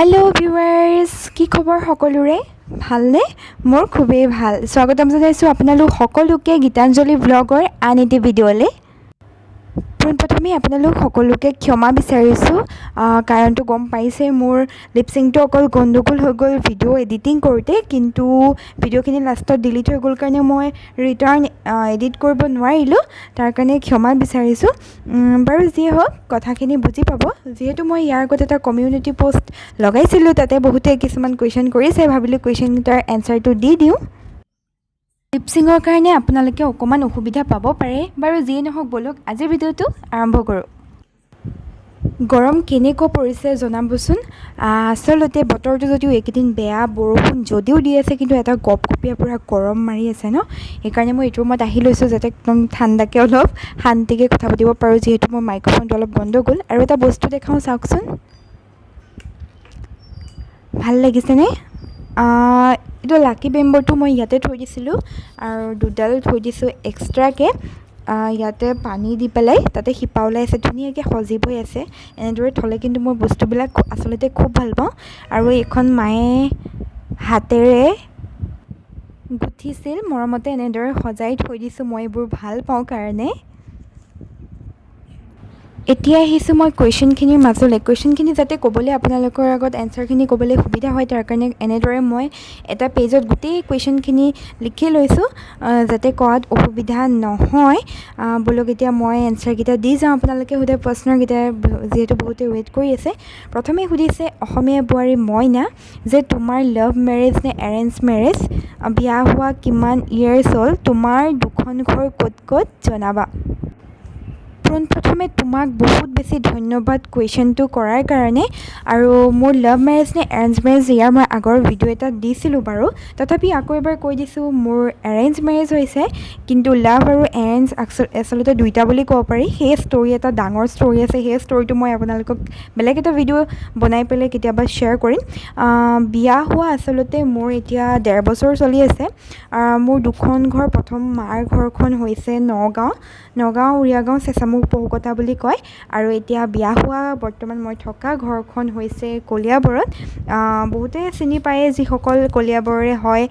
Hello' viewers, কি খবৰ সকলোৰে? ভালনে? মোৰ খুবেই ভাল। স্বাগতম জনাইছোঁ আপোনালোক সকলোকে গীতাঞ্জলি ব্লগৰ আন এটি ভিডিঅ'লৈ। পোনপ্ৰথমে আপোনালোক সকলোকে ক্ষমা বিচাৰিছোঁ, কাৰণটো গম পাইছে মোৰ লিপচিংটো অকল গণ্ডগোল হৈ গ'ল ভিডিঅ' এডিটিং কৰোঁতে, কিন্তু ভিডিঅ'খিনি লাষ্টত ডিলিট হৈ গ'ল কাৰণে মই ৰিটাৰ্ণ এডিট কৰিব নোৱাৰিলোঁ, তাৰ কাৰণে ক্ষমা বিচাৰিছোঁ। বাৰু যিয়ে হওক কথাখিনি বুজি পাব। যিহেতু মই ইয়াৰ আগত এটা কমিউনিটি পষ্ট লগাইছিলোঁ, তাতে বহুতে কিছুমান কুৱেশ্যন কৰিছে, ভাবিলোঁ কুৱেশ্যনকেইটাৰ এনচাৰটো দি দিওঁ। লিপচিঙৰ কাৰণে আপোনালোকে অকণমান অসুবিধা পাব পাৰে। বাৰু যিয়ে নহওক ব'লক আজিৰ ভিডিঅ'টো আৰম্ভ কৰোঁ। গৰম কেনেকুৱা পৰিছে জনাবচোন। আচলতে বতৰটো যদিও এইকেইদিন বেয়া, বৰষুণ যদিও দি আছে, কিন্তু এটা গপগপীয়া পূৰা গৰম মাৰি আছে ন। সেইকাৰণে মই এইটো ৰুমত আহি লৈছোঁ যাতে একদম ঠাণ্ডাকৈ অলপ শান্তিকৈ কথা পাতিব পাৰোঁ, যিহেতু মোৰ মাইক্ৰফোনটো অলপ গণ্ডগোল। আৰু এটা বস্তু দেখাওঁ চাওকচোন, ভাল লাগিছেনে? এইটো লাকি বেম্বৰটো মই ইয়াতে থৈ দিছিলোঁ আৰু দুডাল থৈ দিছোঁ এক্সট্ৰাকৈ ইয়াতে পানী দি পেলাই, তাতে শিপা ওলাই আছে, ধুনীয়াকৈ সজীৱ হৈ আছে। এনেদৰে থ'লে কিন্তু মই বস্তুবিলাক আচলতে খুব ভাল পাওঁ। আৰু এইখন মায়ে হাতেৰে গুঠিছিল, মৰমতে এনেদৰে সজাই থৈ দিছোঁ, মই এইবোৰ ভাল পাওঁ কাৰণে। এতিয়া আহিছোঁ মই কুৱেশ্যনখিনিৰ মাজলৈ। কুৱেশ্যনখিনি যাতে ক'বলৈ আপোনালোকৰ আগত এনচাৰখিনি ক'বলৈ সুবিধা হয়, তাৰ কাৰণে এনেদৰে মই এটা পেজত গোটেই কুৱেশ্যনখিনি লিখি লৈছোঁ, যাতে কোৱাত অসুবিধা নহয়। ব'লক এতিয়া মই এনচাৰকেইটা দি যাওঁ। আপোনালোকে সোধা প্ৰশ্নকেইটা যিহেতু বহুতে ৱেইট কৰি আছে। প্ৰথমে সুধিছে অসমীয়া বোৱাৰী মইনা যে তোমাৰ লাভ মেৰেজ নে এৰেঞ্জ মেৰেজ, বিয়া হোৱা কিমান ইয়েৰ্ছ হ'ল, তোমাৰ দুখন ঘৰ ক'ত ক'ত জনাবা। পোনপ্ৰথমে তোমাক বহুত বেছি ধন্যবাদ কুৱেশ্যনটো কৰাৰ কাৰণে। আৰু মোৰ লাভ মেৰেজ নে এৰেঞ্জ মেৰেজ ইয়াৰ মই আগৰ ভিডিঅ' এটা দিছিলোঁ বাৰু, তথাপি আকৌ এবাৰ কৈ দিছোঁ, মোৰ এৰেঞ্জ মেৰেজ হৈছে, কিন্তু লাভ আৰু এৰেঞ্জ আচলতে দুইটা বুলি ক'ব পাৰি। সেই ষ্টৰি এটা ডাঙৰ ষ্টৰি আছে, সেই ষ্টৰিটো মই আপোনালোকক বেলেগ এটা ভিডিঅ' বনাই পেলাই কেতিয়াবা শ্বেয়াৰ কৰিম। বিয়া হোৱা আচলতে মোৰ এতিয়া 1.5 বছৰ চলি আছে। মোৰ দুখন ঘৰ, প্ৰথম মাৰ ঘৰখন হৈছে নগাঁও উৰিয়াগাঁও চেঁচামুখ পহুকটা বুলি কয়, আৰু এতিয়া বিয়া হোৱা বৰ্তমান মই থকা ঘৰখন হৈছে কলিয়াবৰত। বহুতে চিনি পায়, যিসকল কলিয়াবৰৰে হয়,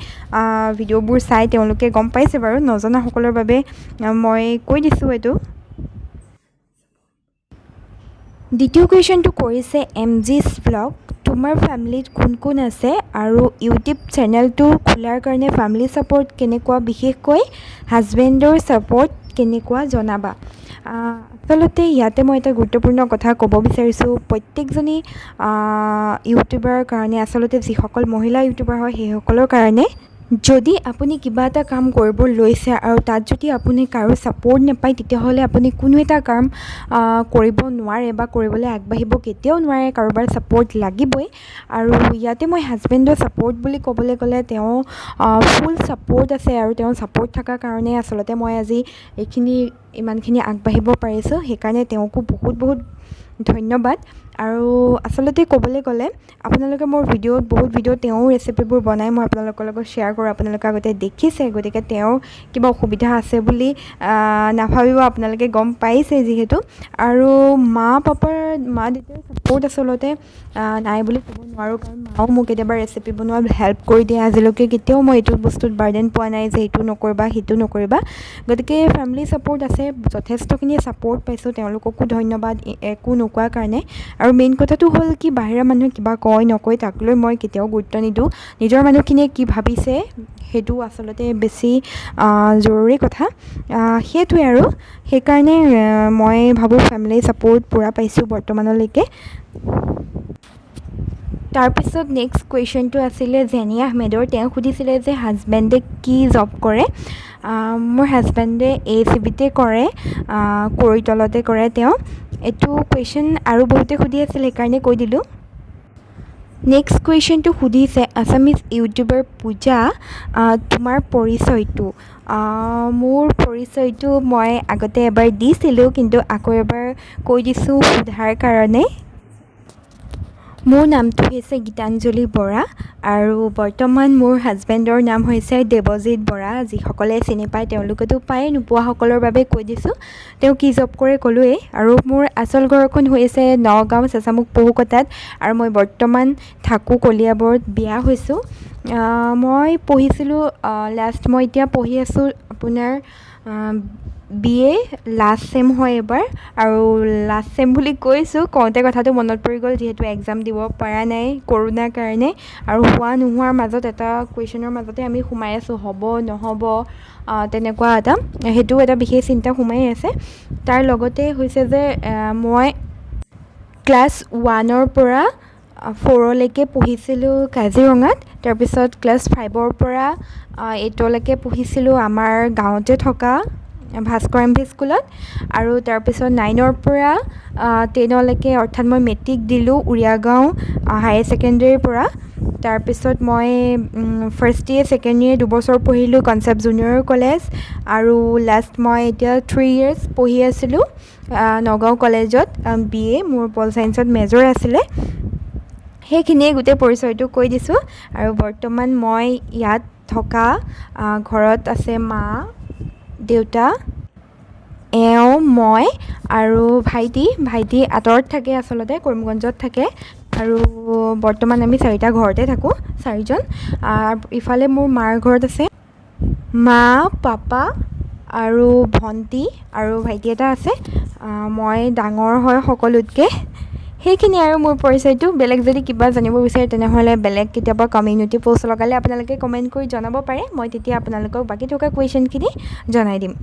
ভিডিঅ'বোৰ চাই তেওঁলোকে গম পাইছে বাৰু, নজনাসকলৰ বাবে মই কৈ দিছোঁ এইটো। দ্বিতীয় কুৱেশ্যনটো কৰিছে MG's ব্লগ, তোমাৰ ফেমিলিত কোন কোন আছে আৰু ইউটিউব চেনেলটো খোলাৰ কাৰণে ফেমিলি ছাপোৰ্ট কেনেকুৱা, বিশেষকৈ হাজবেণ্ডৰ ছাপোৰ্ট কেনেকুৱা জনাবা। আচলতে ইয়াতে মই এটা গুৰুত্বপূৰ্ণ কথা ক'ব বিচাৰিছোঁ, প্ৰত্যেকজনী ইউটিউবাৰৰ কাৰণে, আচলতে যিসকল মহিলা ইউটিউবাৰ হয় সেইসকলৰ কাৰণে, যদি আপুনি কিবা এটা কাম কৰিব লৈছে আৰু তাত যদি আপুনি কাৰো ছাপোৰ্ট নাপায়, তেতিয়াহ'লে আপুনি কোনো এটা কাম কৰিব নোৱাৰে বা কৰিবলৈ আগবাঢ়িব কেতিয়াও নোৱাৰে, কাৰোবাৰ ছাপোৰ্ট লাগিবই। আৰু ইয়াতে মই হাজবেণ্ডৰ ছাপোৰ্ট বুলি ক'বলৈ গ'লে তেওঁ ফুল ছাপোৰ্ট আছে, আৰু তেওঁ ছাপোৰ্ট থকাৰ কাৰণে আচলতে মই আজি ইমানখিনি আগবাঢ়িব পাৰিছোঁ, সেইকাৰণে তেওঁকো বহুত বহুত ধন্যবাদ। আৰু আচলতে ক'বলৈ গ'লে আপোনালোকে মোৰ বহুত ভিডিঅ'ত তেওঁ ৰেচিপিবোৰ বনাই মই আপোনালোকৰ লগত শ্বেয়াৰ কৰোঁ, আপোনালোকে আগতে দেখিছে, গতিকে তেওঁৰ কিবা অসুবিধা আছে বুলি নাভাবিব, আপোনালোকে গম পাইছে যিহেতু। আৰু মা দেউতাৰ ছাপোৰ্ট আচলতে নাই বুলি ক'ব নোৱাৰোঁ, কাৰণ মাও মোক কেতিয়াবা ৰেচিপি বনোৱাত হেল্প কৰি দিয়ে। আজিলৈকে কেতিয়াও মই এইটো বস্তুত বাৰ্ডেন পোৱা নাই যে এইটো নকৰিবা সিটো নকৰিবা, গতিকে ফেমিলি ছাপোৰ্ট আছে, যথেষ্টখিনি ছাপোৰ্ট পাইছোঁ, তেওঁলোককো ধন্যবাদ একো নোকোৱাৰ কাৰণে। আৰু মেইন কথাটো হ'ল কি, বাহিৰা মানুহে কিবা কয় নকয় তাক লৈ মই কেতিয়াও গুৰুত্ব নিদিওঁ, নিজৰ মানুহখিনিয়ে কি ভাবিছে সেইটো আচলতে বেছি জৰুৰী কথা, সেইটোৱে। আৰু সেইকাৰণে মই ভাবোঁ ফেমিলি ছাপোৰ্ট পূৰা পাইছোঁ বৰ্তমানলৈকে। তাৰপিছত নেক্সট কুৱেশ্যনটো আছিলে জেনি আহমেদৰ। তেওঁ সুধিছিলে যে হাজবেণ্ডে কি জব কৰে। মোৰ হাজবেণ্ডে ACBতে কৰে, কৰিতলতে কৰে তেওঁ। এইটো কুৱেশ্যন আৰু বহুতে সুধি আছিল, সেইকাৰণে কৈ দিলোঁ। নেক্সট কুৱেশ্যনটো সুধিছে আছামিজ ইউটিউবাৰ পূজা, তোমাৰ পৰিচয়টো। মোৰ পৰিচয়টো মই আগতে এবাৰ দিছিলোঁ, কিন্তু আকৌ এবাৰ কৈ দিছোঁ সোধাৰ কাৰণে। মোৰ নামটো হৈছে গীতাঞ্জলি বৰা আৰু বৰ্তমান মোৰ হাজবেণ্ডৰ নাম হৈছে দেৱজিৎ বৰা। যিসকলে চিনি পায় তেওঁলোকেতো পায়, নোপোৱাসকলৰ বাবে কৈ দিছোঁ। তেওঁ কি জব কৰে ক'লোৱেই। আৰু মোৰ আচল ঘৰখন হৈছে নগাঁও চেঁচামুখ পহুকটাত আৰু মই বৰ্তমান থাকোঁ কলিয়াবৰত, বিয়া হৈছোঁ। মই পঢ়িছিলোঁ মই এতিয়া পঢ়ি আছোঁ আপোনাৰ BA লাষ্ট ছেম হয় এইবাৰ। আৰু লাষ্ট ছেম বুলি কৈছোঁ, কওঁতে কথাটো মনত পৰি গ'ল যিহেতু এক্সাম দিব পৰা নাই কৰোণাৰ কাৰণে। আৰু হোৱা নোহোৱাৰ মাজত এটা কুৱেশ্যনৰ মাজতে আমি সোমাই আছোঁ, হ'ব নহ'ব তেনেকুৱা সেইটোও এটা বিশেষ চিন্তা সোমাই আছে। তাৰ লগতে হৈছে যে মই ক্লাছ 1ৰ পৰা 4লৈকে পঢ়িছিলোঁ কাজিৰঙাত। তাৰপিছত ক্লাছ 5ৰ পৰা 8লৈকে পঢ়িছিলোঁ আমাৰ গাঁৱতে থকা ভাস্কৰ MV স্কুলত। আৰু তাৰপিছত 9ৰ পৰা 10লৈকে, অৰ্থাৎ মই মেট্ৰিক দিলোঁ উৰিয়াগাঁও হায়াৰ ছেকেণ্ডেৰীৰ পৰা। তাৰপিছত মই ফাৰ্ষ্ট ইয়েৰ ছেকেণ্ড ইয়েৰ 2 বছৰ পঢ়িলোঁ কনচেপ্ট জুনিয়ৰ কলেজ। আৰু লাষ্ট মই এতিয়া 3 years পঢ়ি আছিলোঁ নগাঁও কলেজত BA। মোৰ পল চায়েন্সত মেজৰ আছিলে। সেইখিনিয়ে গোটেই পৰিচয়টো কৈ দিছোঁ। আৰু বৰ্তমান মই ইয়াত থকা ঘৰত আছে মা, দেউতা, এওঁ, মই আৰু ভাইটি আঁতৰত থাকে, আচলতে কৰিমগঞ্জত থাকে। আৰু বৰ্তমান আমি 4টা ঘৰতে থাকোঁ, 4জন। ইফালে মোৰ মাৰ ঘৰত আছে মা, পাপা আৰু ভণ্টি আৰু ভাইটি এটা আছে। মই ডাঙৰ হয় সকলোতকৈ। সেইখিনি আৰু মোৰ পৰিচয়টো। বেলেগ যদি কিবা জানিব বিচাৰে তেনেহ'লে বেলেগ কেতিয়াবা কমিউনিটি প'ষ্ট লগালে আপোনালোকে কমেণ্ট কৰি জনাব পাৰে, মই তেতিয়া আপোনালোকক বাকী থকা কুৱেশ্যনখিনি জনাই দিম।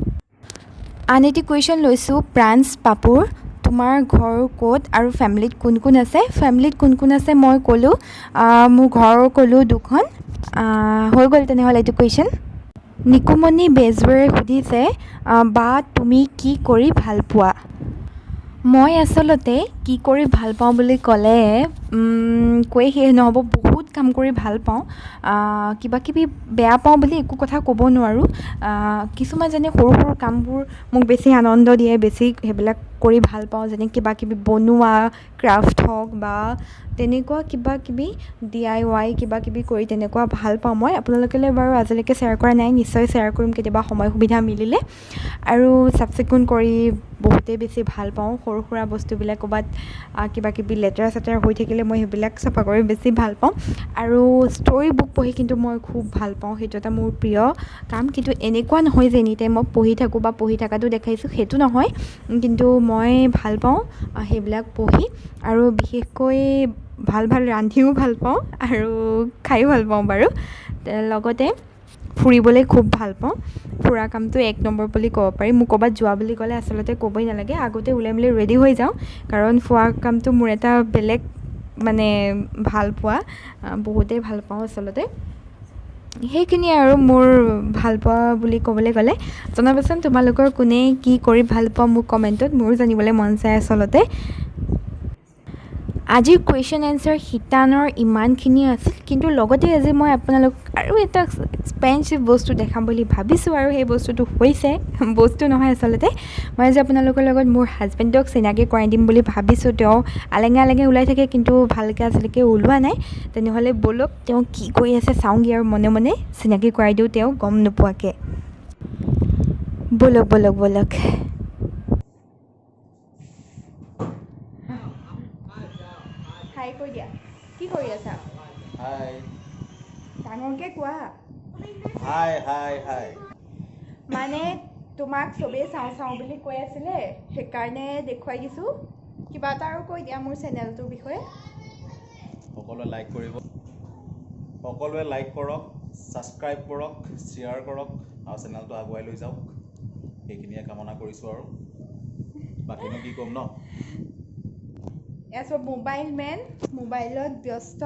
আন এটি কুৱেশ্যন লৈছোঁ, প্ৰান্স পাপুৰ। তোমাৰ ঘৰ ক'ত আৰু ফেমিলিত কোন কোন আছে? ফেমিলিত কোন কোন আছে মই ক'লোঁ, মোৰ ঘৰ ক'লোঁ 2খন। হৈ গ'ল তেনেহ'লে এইটো কুৱেশ্যন। নিকুমণি বেজবৰুৱাই সুধিছে, বা তুমি কি কৰি ভাল পোৱা? মই আচলতে কি কৰি ভাল পাওঁ বুলি ক'লে কৈ শেষ নহ'ব। বহুত কাম কৰি ভাল পাওঁ। কিবাকিবি বেয়া পাওঁ বুলি একো কথা ক'ব নোৱাৰোঁ। কিছুমান যেনে সৰু সৰু কামবোৰ মোক বেছি আনন্দ দিয়ে, বেছি সেইবিলাক কৰি ভাল পাওঁ। যেনে কিবাকিবি বনোৱা, ক্ৰাফ্ট হওক বা তেনেকুৱা কিবাকিবি DIY কিবাকিবি কৰি তেনেকুৱা ভাল পাওঁ মই। আপোনালোকলৈ বাৰু আজিলৈকে শ্বেয়াৰ কৰা নাই, নিশ্চয় শ্বেয়াৰ কৰিম কেতিয়াবা সময় সুবিধা মিলিলে। আৰু চাফ চিকুণ কৰি বহুতেই বেছি ভাল পাওঁ। সৰু সুৰা বস্তুবিলাক ক'ৰবাত কিবাকিবি লেতেৰা চেতেৰা হৈ থাকিলে মই সেইবিলাক চাফা কৰি বেছি ভাল পাওঁ। আৰু ষ্টৰি বুক পঢ়ি কিন্তু মই খুব ভাল পাওঁ, সেইটো এটা মোৰ প্ৰিয় কাম। কিন্তু এনেকুৱা নহয় যে এনিটাইম মই পঢ়ি থাকোঁ বা পঢ়ি থকাটো দেখাইছোঁ, সেইটো নহয়। কিন্তু মই ভাল পাওঁ সেইবিলাক পঢ়ি। আৰু বিশেষকৈ ভাল ৰান্ধিও ভাল পাওঁ আৰু খায়ো ভাল পাওঁ বাৰু। লগতে ফুৰিবলৈ খুব ভাল পাওঁ। ফুৰা কামটো 1 নম্বৰ বুলি ক'ব পাৰি। মোক ক'ৰবাত যোৱা বুলি ক'লে আচলতে ক'বই নালাগে, আগতে ওলাই মেলি ৰেডি হৈ যাওঁ। কাৰণ ফুৰা কামটো মোৰ এটা বেলেগ ভাল পোৱা, বহুতেই ভাল পাওঁ আচলতে। সেইখিনিয়ে আৰু মোৰ ভাল পোৱা বুলি ক'বলৈ গ'লে। জনাবচোন তোমালোকৰ কোনে কি কৰি ভাল পোৱা মোক কমেণ্টত, মোৰো জানিবলৈ মন যায় আচলতে। আজিৰ কুৱেশ্যন এনচাৰ শিতানৰ ইমানখিনি আছিল, কিন্তু লগতে আজি মই আপোনালোক আৰু এটা এক্সপেঞ্চিভ বস্তু দেখাম বুলি ভাবিছোঁ। আৰু সেই বস্তুটো হৈছে, বস্তু নহয় আচলতে, মই আজি আপোনালোকৰ লগত মোৰ হাজবেণ্ডক চিনাকি কৰাই দিম বুলি ভাবিছোঁ। তেওঁ আলেঙে ওলাই থাকে, কিন্তু ভালকৈ আজিলৈকে ওলোৱা নাই। তেনেহ'লে ব'লক তেওঁ কি কৰি আছে চাওঁগৈ আৰু মনে মনে চিনাকি কৰাই দিওঁ তেওঁ গম নোপোৱাকৈ। ব'লক। হাই কৈ দিয়া, কি কৰি আছা? হাই। ডাঙৰকৈ কোৱা। হাই। মানে তোমাক চবেই চাওঁ বুলি কৈ আছিলে, সেইকাৰণে দেখুৱাই দিছোঁ। কিবা এটা আৰু কৈ দিয়া মোৰ চেনেলটোৰ বিষয়ে। সকলোৱে লাইক কৰক, ছাবস্ক্ৰাইব কৰক, শ্বেয়াৰ কৰক আৰু চেনেলটো আগুৱাই লৈ যাওক। সেইখিনিয়ে কামনা কৰিছোঁ আৰু বাকীনো কি ক'ম ন। এছ মোবাইল মেন, মোবাইলত ব্যস্ত।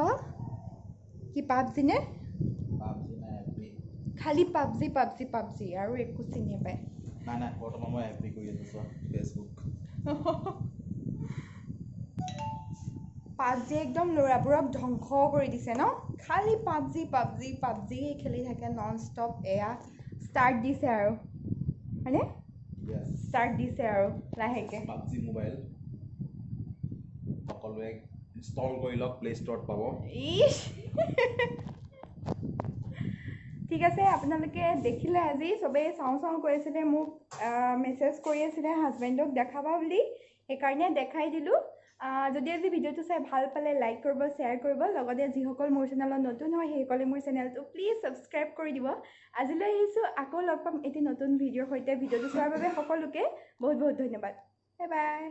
কি পাবজি নে? পাবজি নাই, FB। খালি পাবজি আৰু একো চিনি পায় নাই, বৰ্তমান মই FB কৰি আছোঁ, চোৱা ফেচবুক। পাবজি একদম ল'ৰাবোৰক ধ্বংস কৰি দিছে ন। খালি পাবজি খেলি থাকে নন ষ্টপ। এয়া ষ্টাৰ্ট দিছে আৰু হয়নে? ষ্টাৰ্ট দিছে আৰু লাহেকৈ পাবজি মোবাইল সকলোৱে ইনষ্টল কৰি লওক, প্লে ষ্টৰত পাব। ইছ ঠিক আছে, আপোনালোকে দেখিলে আজি চবেই চাওঁ চাওঁ কৈ আছিলে, মোক মেছেজ কৰি আছিলে হাজবেণ্ডক দেখাবা বুলি, সেইকাৰণে দেখাই দিলোঁ। যদি আজি ভিডিঅ'টো চাই ভাল পালে লাইক কৰিব, শ্বেয়াৰ কৰিব, লগতে যিসকল মোৰ চেনেলত নতুন হয় সেইসকলে মোৰ চেনেলটো প্লিজ ছাবস্ক্ৰাইব কৰি দিব। আজিলৈ আহিছোঁ, আকৌ লগ পাম এটি নতুন ভিডিঅ'ৰ সৈতে। ভিডিঅ'টো চোৱাৰ বাবে সকলোকে বহুত বহুত ধন্যবাদ। Bye bye.